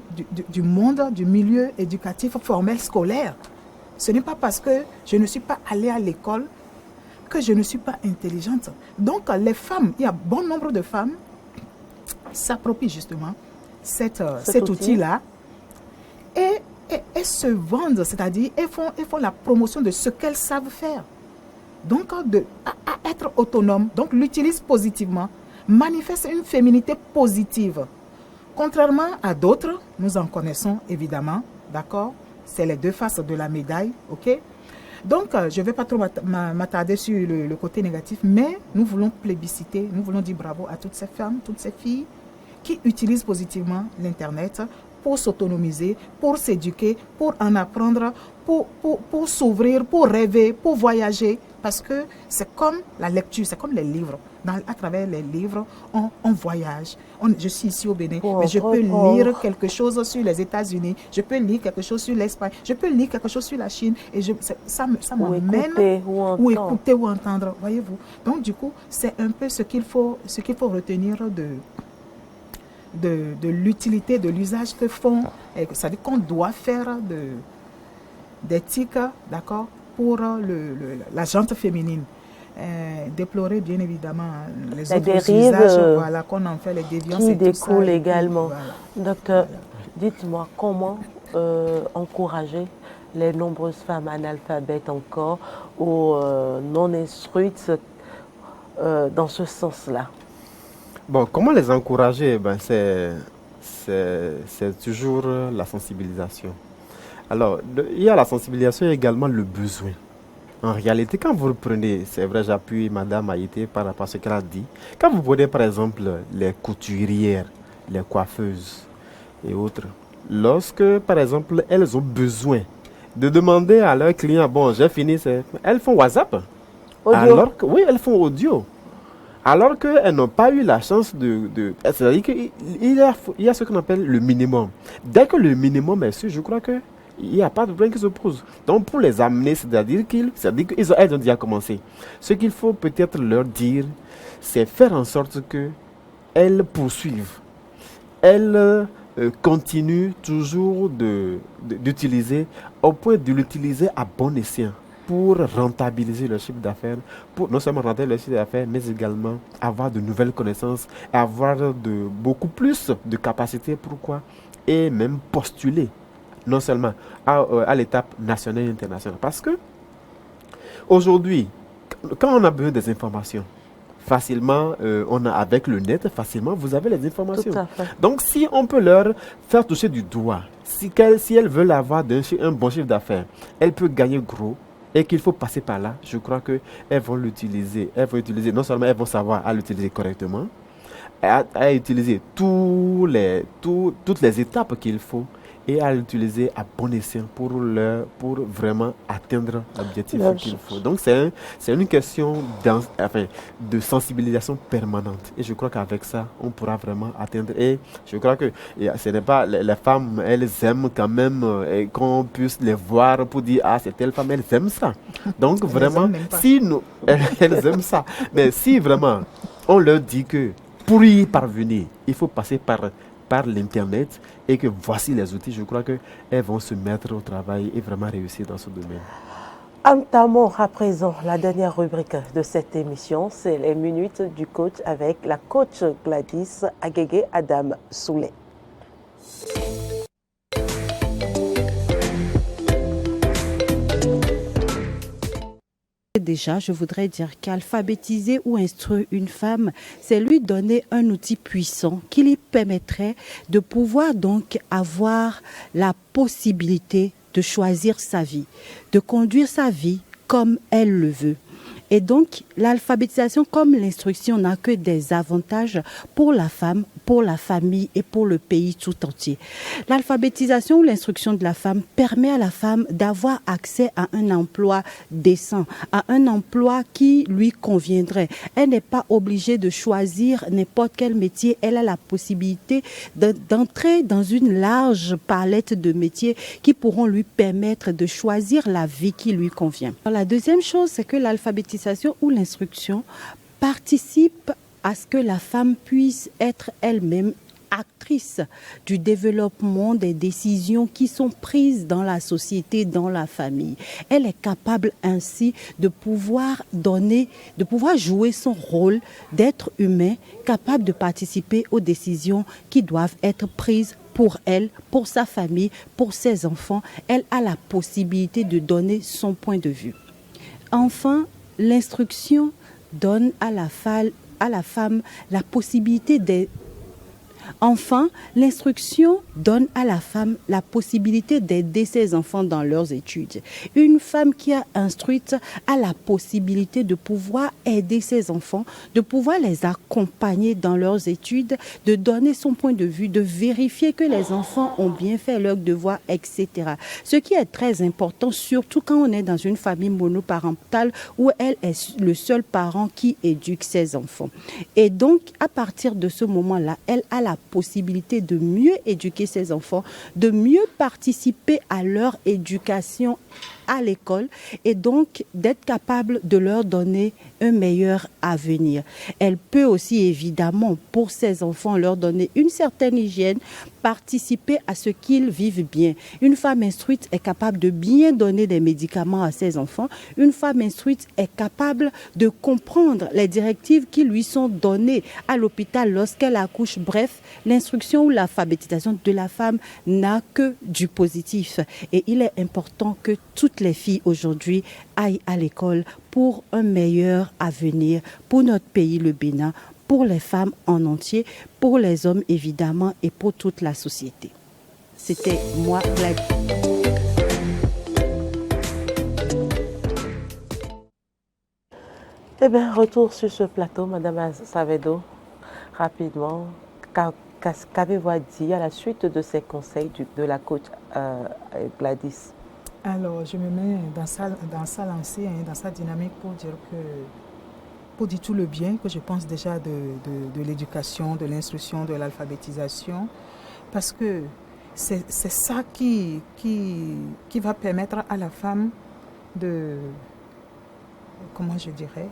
du monde, du milieu éducatif formel scolaire. Ce n'est pas parce que je ne suis pas allée à l'école que je ne suis pas intelligente. Donc les femmes, il y a bon nombre de femmes s'approprient justement cet outil-là et se vendent, c'est-à-dire elles font la promotion de ce qu'elles savent faire. Donc, à être autonome, donc l'utilise positivement, manifeste une féminité positive. Contrairement à d'autres, nous en connaissons évidemment, d'accord? C'est les deux faces de la médaille, ok? Donc, je ne vais pas trop m'attarder sur le côté négatif, mais nous voulons plébisciter, nous voulons dire bravo à toutes ces femmes, toutes ces filles qui utilisent positivement l'Internet pour s'autonomiser, pour s'éduquer, pour en apprendre, pour s'ouvrir, pour rêver, pour voyager. Parce que c'est comme la lecture, c'est comme les livres. À travers les livres, on voyage. Je suis ici au Bénin, mais je peux lire quelque chose sur les États-Unis, je peux lire quelque chose sur l'Espagne, je peux lire quelque chose sur la Chine, et ça m'emmène ou écouter ou entendre, voyez-vous. Donc du coup, c'est un peu ce qu'il faut retenir de l'utilité, de l'usage que font, c'est-à-dire qu'on doit faire d'éthique, d'accord, pour la gente féminine. Déplorer bien évidemment les autres dérives, usages, qu'on en fait, les déviances qui et tout ça. Découlent également. Voilà. Docteur, dites-moi comment encourager les nombreuses femmes analphabètes encore ou non instruites dans ce sens-là? Bon, comment les encourager? C'est toujours la sensibilisation. Alors, il y a la sensibilisation et également le besoin. En réalité, quand vous reprenez, c'est vrai, j'appuie Madame Haïté par rapport à ce qu'elle a dit. Quand vous prenez par exemple les couturières, les coiffeuses et autres, lorsque par exemple elles ont besoin de demander à leurs clients, bon, j'ai fini, elles font WhatsApp. Audio. Alors que, oui, elles font audio. Alors qu'elles n'ont pas eu la chance c'est-à-dire qu'il y a ce qu'on appelle le minimum. Dès que le minimum est sûr, je crois que il n'y a pas de problème qui se pose. Donc, pour les amener, c'est-à-dire qu'elles ont déjà commencé. Ce qu'il faut peut-être leur dire, c'est faire en sorte qu'elles poursuivent. Elles continuent toujours d'utiliser, au point de l'utiliser à bon escient, pour rentabiliser leur chiffre d'affaires, pour non seulement rentabiliser leur chiffre d'affaires, mais également avoir de nouvelles connaissances, avoir beaucoup plus de capacités, pourquoi, et même postuler non seulement à l'étape nationale et internationale. Parce que aujourd'hui, quand on a besoin des informations, facilement, avec le net, facilement, vous avez les informations. Tout à fait. Donc, si on peut leur faire toucher du doigt, si elles veulent avoir un bon chiffre d'affaires, elles peuvent gagner gros et qu'il faut passer par là, je crois qu'elles vont l'utiliser. Elles vont utiliser, non seulement elles vont savoir à l'utiliser correctement, à utiliser toutes les étapes qu'il faut et à l'utiliser à bon escient pour vraiment atteindre l'objectif qu'il faut. Donc c'est une question de sensibilisation permanente. Et je crois qu'avec ça, on pourra vraiment atteindre. Et je crois que ce n'est pas les femmes, elles aiment quand même qu'on puisse les voir pour dire, ah, c'est telle femme, elles aiment ça. Donc vraiment, si nous, elles aiment ça. Mais si vraiment, on leur dit que pour y parvenir, il faut passer par l'Internet et que voici les outils, je crois qu'elles vont se mettre au travail et vraiment réussir dans ce domaine. Entamons à présent la dernière rubrique de cette émission, c'est les minutes du coach avec la coach Gladys Agege Adam Souley. Déjà, je voudrais dire qu'alphabétiser ou instruire une femme, c'est lui donner un outil puissant qui lui permettrait de pouvoir donc avoir la possibilité de choisir sa vie, de conduire sa vie comme elle le veut. Et donc, l'alphabétisation comme l'instruction n'a que des avantages pour la femme, pour la famille et pour le pays tout entier. L'alphabétisation ou l'instruction de la femme permet à la femme d'avoir accès à un emploi décent, à un emploi qui lui conviendrait. Elle n'est pas obligée de choisir n'importe quel métier. Elle a la possibilité d'entrer dans une large palette de métiers qui pourront lui permettre de choisir la vie qui lui convient. La deuxième chose, c'est que l'alphabétisation ou l'instruction participe à ce que la femme puisse être elle-même actrice du développement des décisions qui sont prises dans la société, dans la famille. Elle est capable ainsi de pouvoir jouer son rôle d'être humain, capable de participer aux décisions qui doivent être prises pour elle, pour sa famille, pour ses enfants. Elle a la possibilité de donner son point de vue. Enfin, l'instruction donne à la femme la possibilité d'aider ses enfants dans leurs études. Une femme qui est instruite a la possibilité de pouvoir aider ses enfants, de pouvoir les accompagner dans leurs études, de donner son point de vue, de vérifier que les enfants ont bien fait leurs devoirs, etc. Ce qui est très important, surtout quand on est dans une famille monoparentale où elle est le seul parent qui éduque ses enfants. Et donc, à partir de ce moment-là, elle a la possibilité de mieux éduquer ses enfants, de mieux participer à leur éducation à l'école et donc d'être capable de leur donner un meilleur avenir. Elle peut aussi évidemment pour ses enfants leur donner une certaine hygiène, participer à ce qu'ils vivent bien. Une femme instruite est capable de bien donner des médicaments à ses enfants. Une femme instruite est capable de comprendre les directives qui lui sont données à l'hôpital lorsqu'elle accouche. Bref, l'instruction ou l'alphabétisation de la femme n'a que du positif. Et il est important que toutes les filles aujourd'hui aillent à l'école pour un meilleur avenir pour notre pays, le Bénin, pour les femmes en entier, pour les hommes évidemment et pour toute la société. C'était moi, Gladys. Eh bien, retour sur ce plateau, Madame Savedo, rapidement. Qu'avez-vous à dire à la suite de ces conseils de la coach Gladys? Alors, je me mets dans sa lancée, dans sa dynamique pour dire tout le bien que je pense déjà de l'éducation, de l'instruction, de l'alphabétisation, parce que c'est ça qui va permettre à la femme comment je dirais,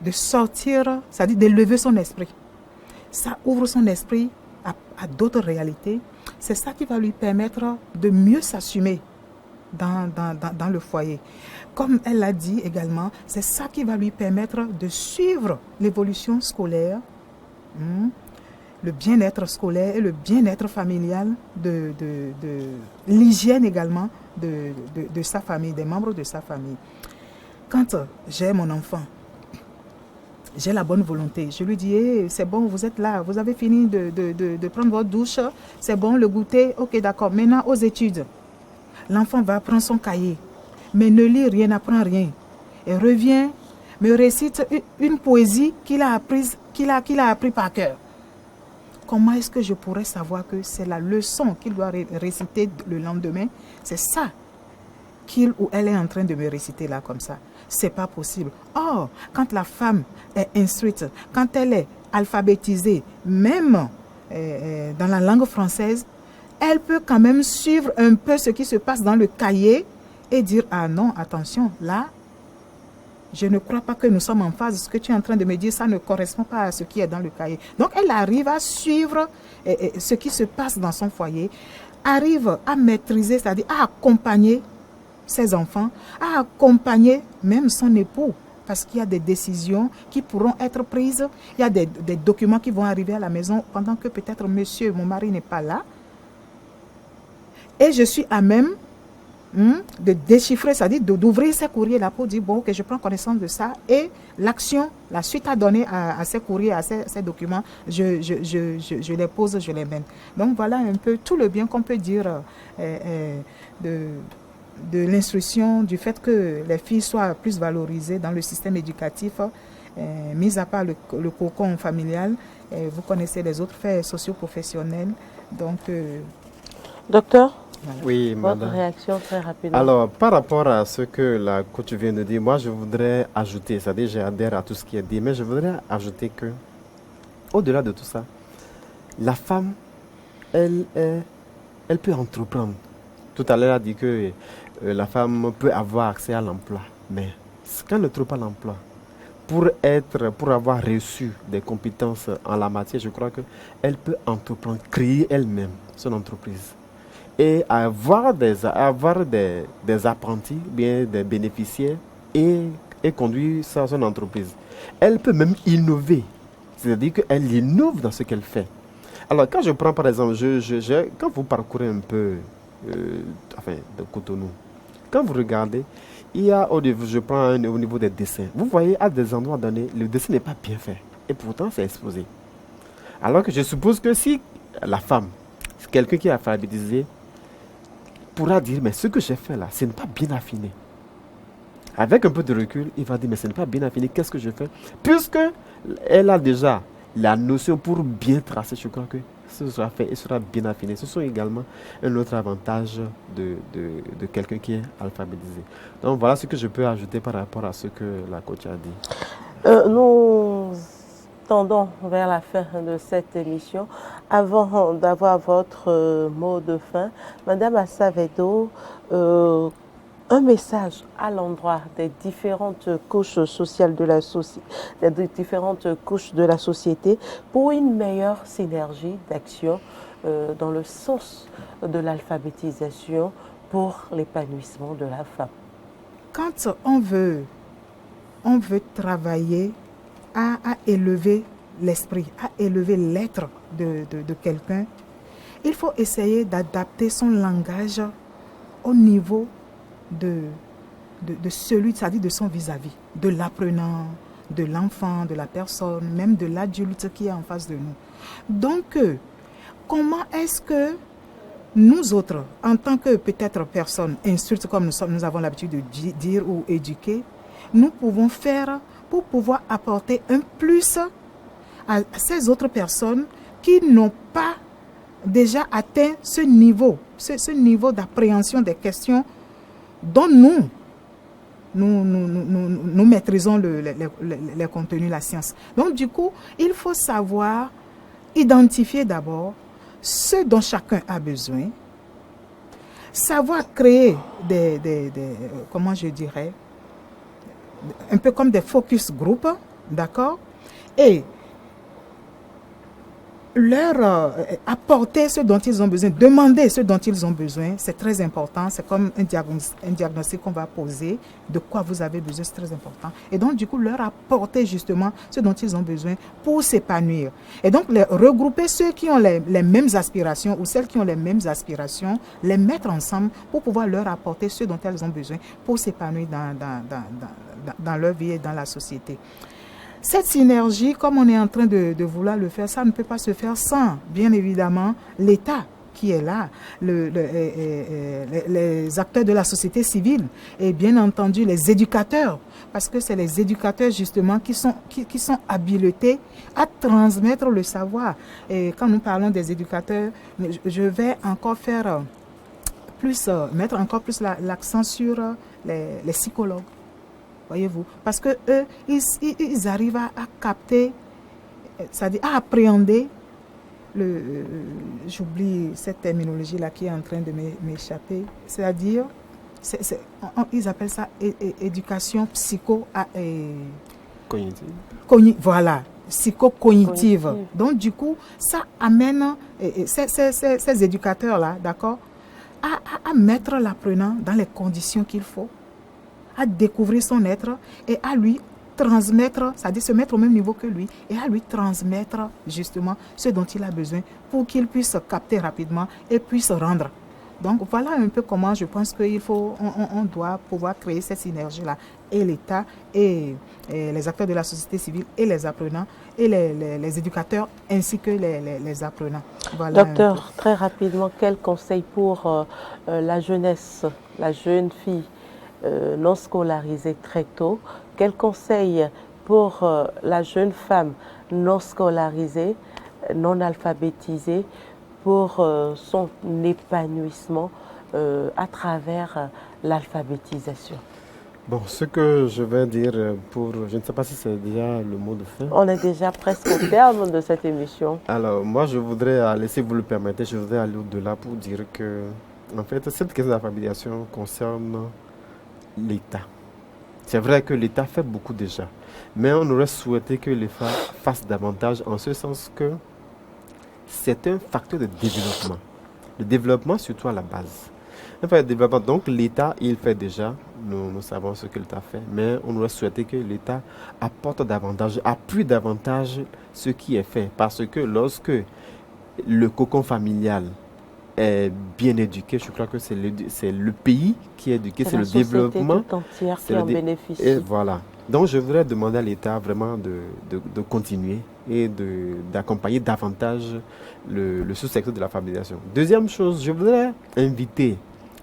de sortir, c'est-à-dire d'élever son esprit. Ça ouvre son esprit à d'autres réalités. C'est ça qui va lui permettre de mieux s'assumer dans le foyer. Comme elle l'a dit également, c'est ça qui va lui permettre de suivre l'évolution scolaire, le bien-être scolaire et le bien-être familial, de l'hygiène également de sa famille, des membres de sa famille. Quand j'ai mon enfant, j'ai la bonne volonté. Je lui dis, hey, c'est bon, vous êtes là, vous avez fini de prendre votre douche, c'est bon, le goûter, ok, d'accord. Maintenant, aux études, l'enfant va prendre son cahier, mais ne lit rien, n'apprend rien. Et revient, me récite une poésie qu'il a appris par cœur. Comment est-ce que je pourrais savoir que c'est la leçon qu'il doit réciter le lendemain? C'est ça qu'il ou elle est en train de me réciter là comme ça. C'est pas possible. Or, quand la femme est instruite, quand elle est alphabétisée, même dans la langue française, elle peut quand même suivre un peu ce qui se passe dans le cahier et dire, ah non, attention, là, je ne crois pas que nous sommes en phase. Ce que tu es en train de me dire, ça ne correspond pas à ce qui est dans le cahier. Donc, elle arrive à suivre ce qui se passe dans son foyer, arrive à maîtriser, c'est-à-dire à accompagner ses enfants, à accompagner même son époux, parce qu'il y a des décisions qui pourront être prises, il y a des documents qui vont arriver à la maison pendant que peut-être monsieur, mon mari n'est pas là. Et je suis à même de déchiffrer, c'est-à-dire d'ouvrir ces courriers-là pour dire, bon, ok, je prends connaissance de ça, et l'action, la suite à donner à ces courriers, à ces documents, je les pose, je les mène. Donc voilà un peu tout le bien qu'on peut dire de l'instruction, du fait que les filles soient plus valorisées dans le système éducatif, mis à part le cocon familial. Vous connaissez les autres faits socio-professionnels. Donc, docteur, voilà. Oui, votre madame. réaction très rapidement. Alors, par rapport à ce que la coach vient de dire, moi je voudrais ajouter, c'est-à-dire j'adhère à tout ce qui est dit, mais je voudrais ajouter que, au-delà de tout ça, la femme, elle peut entreprendre. Tout à l'heure, elle a dit que la femme peut avoir accès à l'emploi, mais quand elle ne trouve pas l'emploi, pour avoir reçu des compétences en la matière, je crois qu'elle peut entreprendre, créer elle-même son entreprise et avoir des apprentis, bien des bénéficiaires et conduire son entreprise. Elle peut même innover, c'est-à-dire qu'elle innove dans ce qu'elle fait. Alors, quand je prends par exemple, quand vous parcourez un peu de Cotonou, quand vous regardez, il y a, je prends au niveau des dessins, vous voyez à des endroits donnés, le dessin n'est pas bien fait. Et pourtant, c'est exposé. Alors que je suppose que si la femme, quelqu'un qui est alphabétisé, pourra dire, mais ce que j'ai fait là, ce n'est pas bien affiné. Avec un peu de recul, il va dire, mais ce n'est pas bien affiné, qu'est-ce que je fais? Puisque elle a déjà la notion pour bien tracer, je crois que ce sera fait et sera bien affiné. Ce sont également un autre avantage de quelqu'un qui est alphabétisé. Donc voilà ce que je peux ajouter par rapport à ce que la coach a dit. Nous tendons vers la fin de cette émission. Avant d'avoir votre mot de fin, Madame Savedo, un message à l'endroit des différentes couches sociales de la société, des différentes couches de la société pour une meilleure synergie d'action dans le sens de l'alphabétisation pour l'épanouissement de la femme. Quand on veut travailler à élever l'esprit, à élever l'être de quelqu'un, il faut essayer d'adapter son langage au niveau de celui, c'est-à-dire de son vis-à-vis, de l'apprenant, de l'enfant, de la personne, même de l'adulte qui est en face de nous. Donc, comment est-ce que nous autres, en tant que peut-être personnes instruites comme nous avons l'habitude de dire ou éduquer, nous pouvons faire pour pouvoir apporter un plus à ces autres personnes qui n'ont pas déjà atteint ce niveau d'appréhension des questions dont nous maîtrisons les contenus, la science. Donc, du coup, il faut savoir identifier d'abord ce dont chacun a besoin, savoir créer comment je dirais, un peu comme des focus group, d'accord, et leur apporter ce dont ils ont besoin, demander ce dont ils ont besoin, c'est très important. C'est comme un diagnostic qu'on va poser, de quoi vous avez besoin, c'est très important. Et donc, du coup, leur apporter justement ce dont ils ont besoin pour s'épanouir. Et donc, regrouper ceux qui ont les mêmes aspirations ou celles qui ont les mêmes aspirations, les mettre ensemble pour pouvoir leur apporter ce dont elles ont besoin pour s'épanouir dans leur vie et dans la société. Cette synergie, comme on est en train de vouloir le faire, ça ne peut pas se faire sans, bien évidemment, l'État qui est là, les acteurs de la société civile et bien entendu les éducateurs, parce que c'est les éducateurs justement qui sont habilités à transmettre le savoir. Et quand nous parlons des éducateurs, je vais encore faire mettre encore plus l'accent sur les psychologues. Voyez-vous, parce que eux, ils arrivent à capter, c'est-à-dire à appréhender j'oublie cette terminologie-là qui est en train de m'échapper, c'est-à-dire, ils appellent ça éducation cognitive. Voilà, psycho-cognitive. Donc, du coup, ça amène ces éducateurs-là, d'accord, à mettre l'apprenant dans les conditions qu'il faut, à découvrir son être et à lui transmettre, c'est-à-dire se mettre au même niveau que lui et à lui transmettre justement ce dont il a besoin pour qu'il puisse capter rapidement et puisse rendre. Donc voilà un peu comment je pense on doit pouvoir créer cette synergie-là, et l'État et les acteurs de la société civile et les apprenants et les éducateurs ainsi que les apprenants. Voilà. Docteur, très rapidement, quel conseil pour la jeunesse, la jeune fille non scolarisée très tôt? Quel conseil pour la jeune femme non scolarisée, non alphabétisée, pour son épanouissement à travers l'alphabétisation? Bon, ce que je vais dire je ne sais pas si c'est déjà le mot de fin. On est déjà presque au terme de cette émission. Alors, moi, je voudrais aller, si vous le permettez, je voudrais aller au-delà pour dire que, en fait, cette question d'alphabétisation concerne l'État. C'est vrai que l'État fait beaucoup déjà, mais on aurait souhaité que l'État fasse davantage en ce sens que c'est un facteur de développement. Le développement, surtout à la base. Donc l'État, il fait déjà, nous savons ce que l'État fait, mais on aurait souhaité que l'État apporte davantage, appuie davantage ce qui est fait. Parce que lorsque le cocon familial est bien éduqué, je crois que c'est le pays qui est éduqué, c'est le développement. Tout entière qui en bénéficie. Et voilà. Donc je voudrais demander à l'État vraiment de continuer et d'accompagner davantage le sous-secteur de l'alphabétisation. Deuxième chose, je voudrais inviter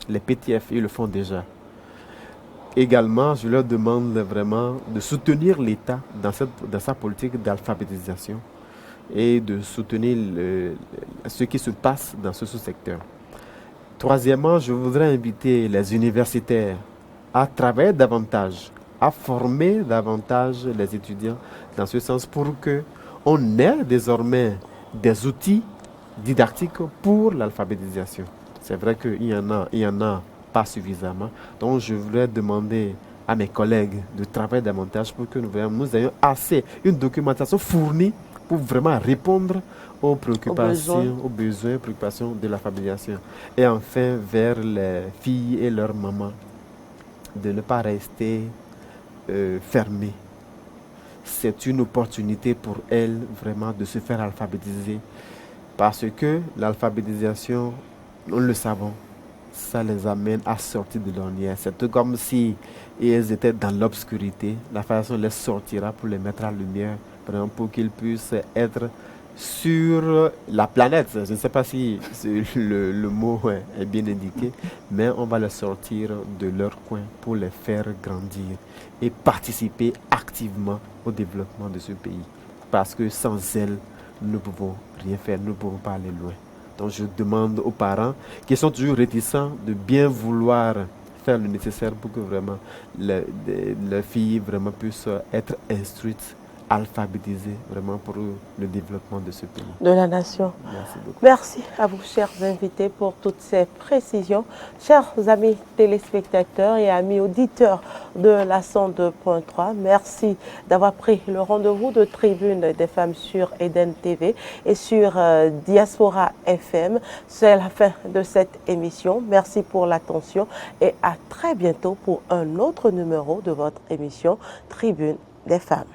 les PTF, ils le font déjà. Également, je leur demande vraiment de soutenir l'État dans sa politique d'alphabétisation et de soutenir ce qui se passe dans ce sous-secteur. Troisièmement, je voudrais inviter les universitaires à travailler davantage, à former davantage les étudiants dans ce sens pour qu'on ait désormais des outils didactiques pour l'alphabétisation. C'est vrai qu'il y en a pas suffisamment. Donc, je voudrais demander à mes collègues de travailler davantage pour que nous ayons une documentation fournie pour vraiment répondre aux préoccupations, aux besoins, préoccupations de l'alphabétisation. Et enfin, vers les filles et leurs mamans, de ne pas rester fermées. C'est une opportunité pour elles vraiment de se faire alphabétiser. Parce que l'alphabétisation, nous le savons, ça les amène à sortir de l'ornière. C'est comme si elles étaient dans l'obscurité. La façon les sortira pour les mettre à lumière, vraiment pour qu'ils puissent être sur la planète. Je ne sais pas si le mot est bien indiqué, mais on va les sortir de leur coin pour les faire grandir et participer activement au développement de ce pays. Parce que sans elles, nous ne pouvons rien faire, nous ne pouvons pas aller loin. Donc je demande aux parents qui sont toujours réticents de bien vouloir faire le nécessaire pour que vraiment les filles vraiment puissent être instruites, alphabétisées vraiment pour le développement de ce pays. De la nation. Merci beaucoup. Merci à vous, chers invités, pour toutes ces précisions. Chers amis téléspectateurs et amis auditeurs de la 102.3, merci d'avoir pris le rendez-vous de Tribune des femmes sur Eden TV et sur Diaspora FM. C'est la fin de cette émission. Merci pour l'attention et à très bientôt pour un autre numéro de votre émission Tribune des femmes.